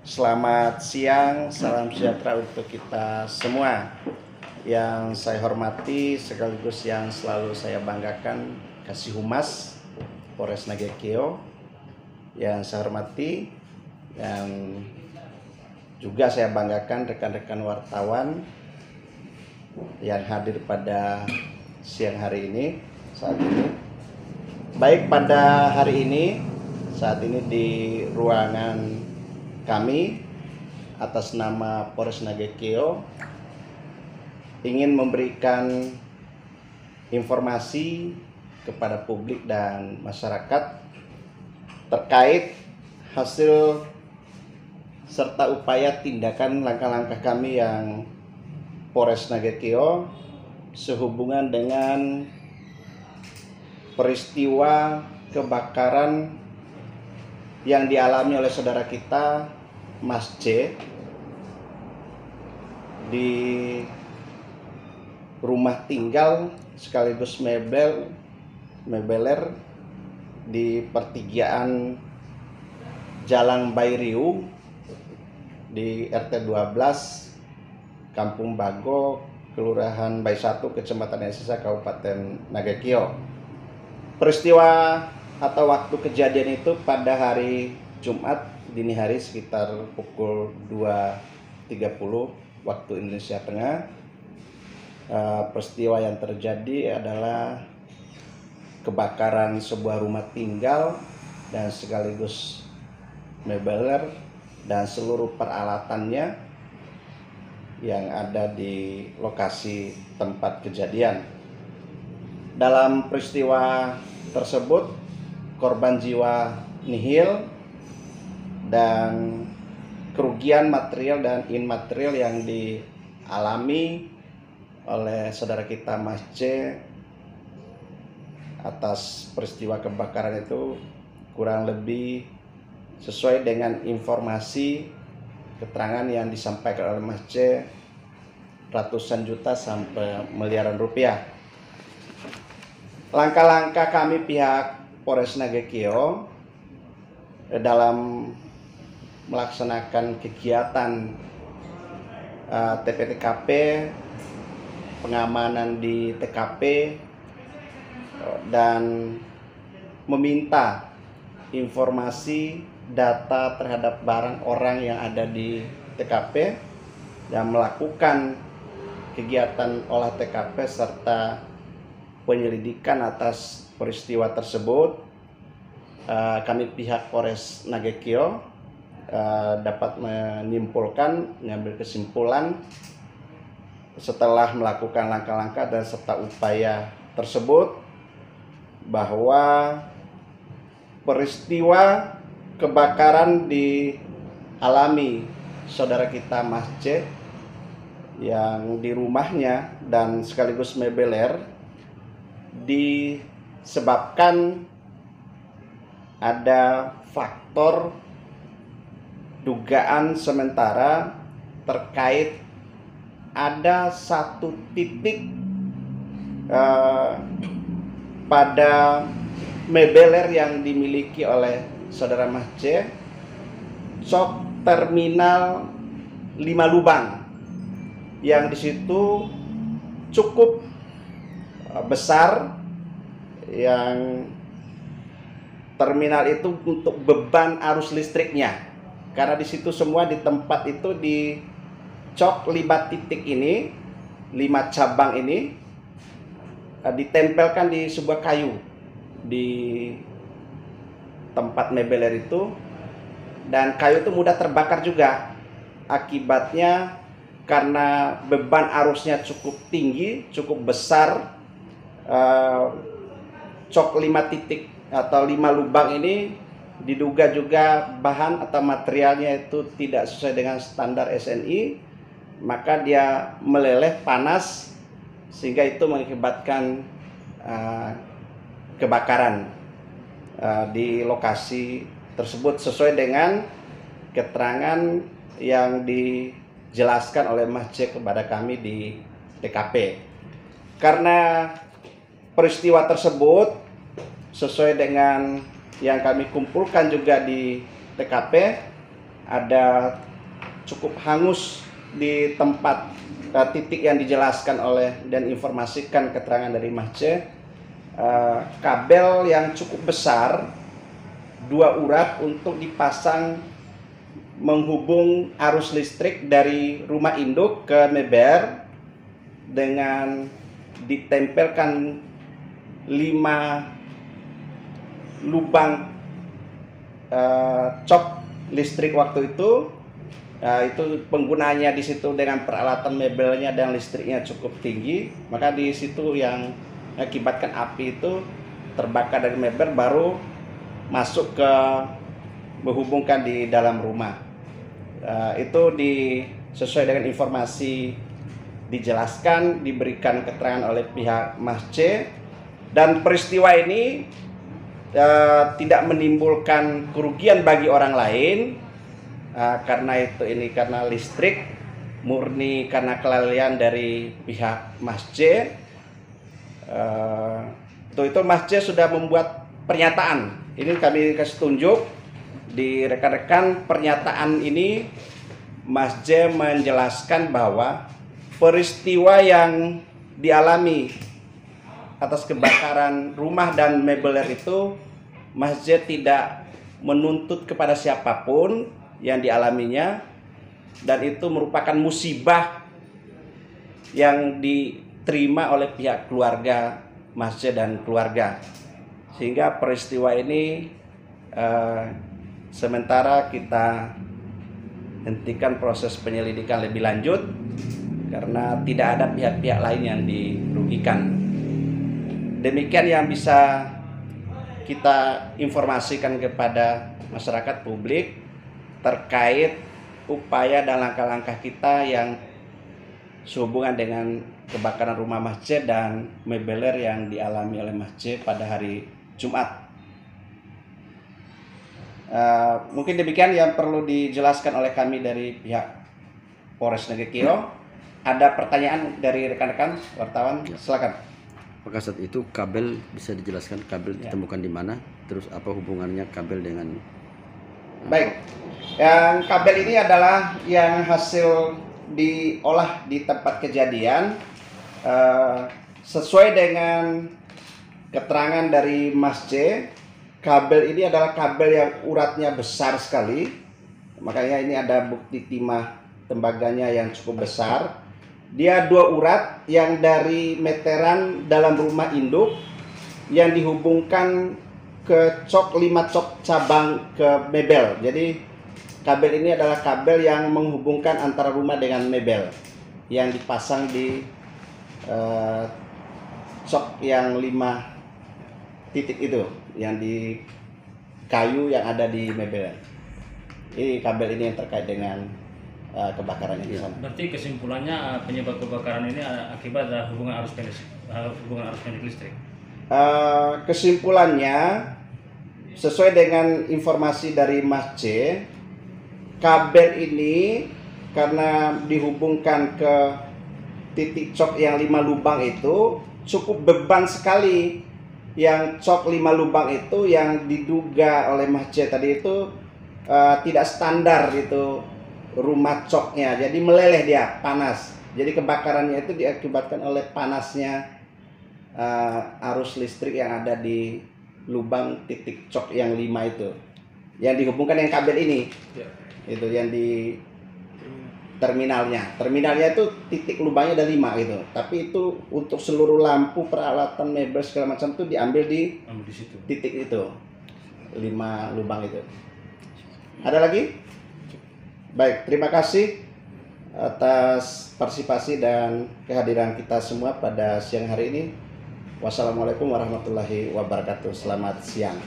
Selamat siang, salam sejahtera untuk kita semua. Yang saya hormati sekaligus yang selalu saya banggakan Kasih Humas Polres Nagekeo. Yang saya hormati yang juga saya banggakan rekan-rekan wartawan yang hadir pada siang hari ini saat ini. Baik pada hari ini saat ini di ruangan kami atas nama Polres Nagekeo ingin memberikan informasi kepada publik dan masyarakat terkait hasil serta upaya tindakan langkah-langkah kami yang Polres Nagekeo sehubungan dengan peristiwa kebakaran yang dialami oleh saudara kita Mas C di rumah tinggal sekaligus mebeler di pertigaan Jalan Bairiu di RT 12 Kampung Bago, Kelurahan Bay 1, Kecamatan Esesa, Kabupaten Nagekeo. Peristiwa atau waktu kejadian itu pada hari Jumat dini hari sekitar pukul 2.30 waktu Indonesia Tengah. Peristiwa yang terjadi adalah kebakaran sebuah rumah tinggal dan sekaligus mebeler dan seluruh peralatannya yang ada di lokasi tempat kejadian. Dalam peristiwa tersebut korban jiwa nihil dan kerugian material dan imaterial yang dialami oleh saudara kita Mas C atas peristiwa kebakaran itu kurang lebih sesuai dengan informasi keterangan yang disampaikan oleh Mas C ratusan juta sampai miliaran rupiah. Langkah-langkah kami pihak Polres Nagekeo dalam melaksanakan kegiatan TPTKP, pengamanan di TKP, dan meminta informasi data terhadap barang orang yang ada di TKP dan melakukan kegiatan olah TKP serta penyelidikan atas peristiwa tersebut. Kami pihak Polres Nagekeo dapat mengambil kesimpulan setelah melakukan langkah-langkah dan serta upaya tersebut bahwa peristiwa kebakaran dialami saudara kita Mas C yang di rumahnya dan sekaligus mebeler disebabkan ada faktor dugaan sementara terkait ada satu titik pada mebeler yang dimiliki oleh saudara Mas C, cok terminal 5 lubang yang disitu cukup besar, yang terminal itu untuk beban arus listriknya, karena di situ semua di tempat itu di cok 5 titik ini, 5 cabang ini ditempelkan di sebuah kayu di tempat mebeler itu, dan kayu itu mudah terbakar juga. Akibatnya karena beban arusnya cukup tinggi, cukup besar, cok 5 titik atau 5 lubang ini diduga juga bahan atau materialnya itu tidak sesuai dengan standar SNI, maka dia meleleh panas sehingga itu mengakibatkan kebakaran di lokasi tersebut sesuai dengan keterangan yang dijelaskan oleh Mas C kepada kami di TKP. Karena peristiwa tersebut sesuai dengan yang kami kumpulkan juga di TKP, ada cukup hangus di tempat titik yang dijelaskan oleh dan informasikan keterangan dari Mas C. Kabel yang cukup besar, 2 urat untuk dipasang menghubung arus listrik dari rumah induk ke meber dengan ditempelkan 5 lubang cok listrik waktu itu. Itu penggunanya di situ dengan peralatan mebelnya dan listriknya cukup tinggi, maka di situ yang mengakibatkan api itu terbakar dari mebel baru masuk ke menghubungkan di dalam rumah. Itu sesuai dengan informasi dijelaskan, diberikan keterangan oleh pihak Mas C, dan peristiwa ini tidak menimbulkan kerugian bagi orang lain. Karena karena listrik murni karena kelalaian dari pihak Mas C. Itu Mas C sudah membuat pernyataan. Ini kami kasih tunjuk di rekan-rekan. Pernyataan ini Mas C menjelaskan bahwa peristiwa yang dialami atas kebakaran rumah dan mebeler itu, Mas C tidak menuntut kepada siapapun yang dialaminya, dan itu merupakan musibah yang diterima oleh pihak keluarga Mas C dan keluarga, sehingga peristiwa ini sementara kita hentikan proses penyelidikan lebih lanjut karena tidak ada pihak-pihak lain yang dirugikan. Demikian yang bisa kita informasikan kepada masyarakat publik terkait upaya dan langkah-langkah kita yang sehubungan dengan kebakaran rumah Mas C dan mebeler yang dialami oleh Mas C pada hari Jumat. Mungkin demikian yang perlu dijelaskan oleh kami dari pihak Polres Nagekiro. Ada pertanyaan dari rekan-rekan wartawan? Silakan. Apakah saat itu kabel, bisa dijelaskan kabel ditemukan di mana? Terus apa hubungannya kabel dengan... Baik, yang kabel ini adalah yang hasil diolah di tempat kejadian. Sesuai dengan keterangan dari Mas C, kabel ini adalah kabel yang uratnya besar sekali. Makanya ini ada bukti timah tembaganya yang cukup besar. Dia 2 urat yang dari meteran dalam rumah induk yang dihubungkan ke 5 cok cabang ke mebel. Jadi kabel ini adalah kabel yang menghubungkan antara rumah dengan mebel yang dipasang di cok yang 5 titik itu, yang di kayu yang ada di mebel. Ini kabel ini yang terkait dengan kebakaran di sana. Berarti kesimpulannya penyebab kebakaran ini akibat hubungan arus pendek listrik. Kesimpulannya sesuai dengan informasi dari Mas C, kabel ini karena dihubungkan ke titik cok yang 5 lubang itu cukup beban sekali. Yang cok 5 lubang itu yang diduga oleh Mas C tadi itu tidak standar itu rumah coknya, jadi meleleh, dia panas. Jadi kebakarannya itu diakibatkan oleh panasnya arus listrik yang ada di lubang titik cok yang 5 itu, yang dihubungkan dengan kabel ini. Itu yang di terminalnya itu titik lubangnya ada 5 gitu, tapi itu untuk seluruh lampu, peralatan, mebel segala macam itu diambil di situ, titik itu 5 lubang itu. Ada lagi? Baik, terima kasih atas partisipasi dan kehadiran kita semua pada siang hari ini. Wassalamualaikum warahmatullahi wabarakatuh. Selamat siang.